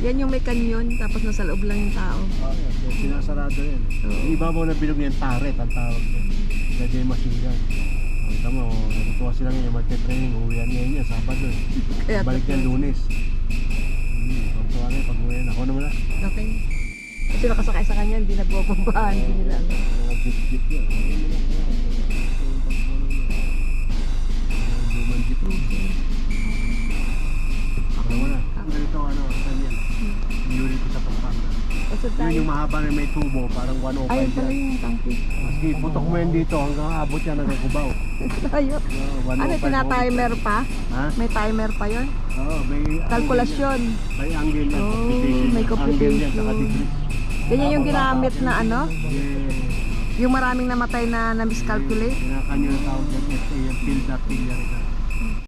Yan yung may kanyon, tapos nasa loob lang yung tao. Yan. Sinasarado yan. Yung ibabaw na bilog niyan, taret ang tawag niya. Lagay masigan. Kita mo, natutuwa sila ngayon, magte-training, uwihan ngayon yan, Sabado. Kaya Balik yan Lunes. Tuwa na pag uwihan. Ako naman na. Okay. Kasi nakasakay sa kanya, hindi nabubumbahan, hindi nila ano. Mga jeep yan. Lumang jeep. Ako naman na. Ganito ano, saan yan? Unit ko sa Pampanga. Kasi Yun tayo. yung mahaba na may tubo, parang 105 Ayun pala yan. yung tangki. Maski putok mo yan dito hanggang abot yan hanggang Cubao. Tayo. Ano, tinatimer pa? Ha? May timer pa yun? Oo, may Kalkulasyon. May angle yan. Oh, computation. may Angle yan, saka computation. degrees. Ganyan yung ginamit na ano? Yeah. Yung maraming namatay na miscalculate? Kinakanyo na tawag yan, field at failure.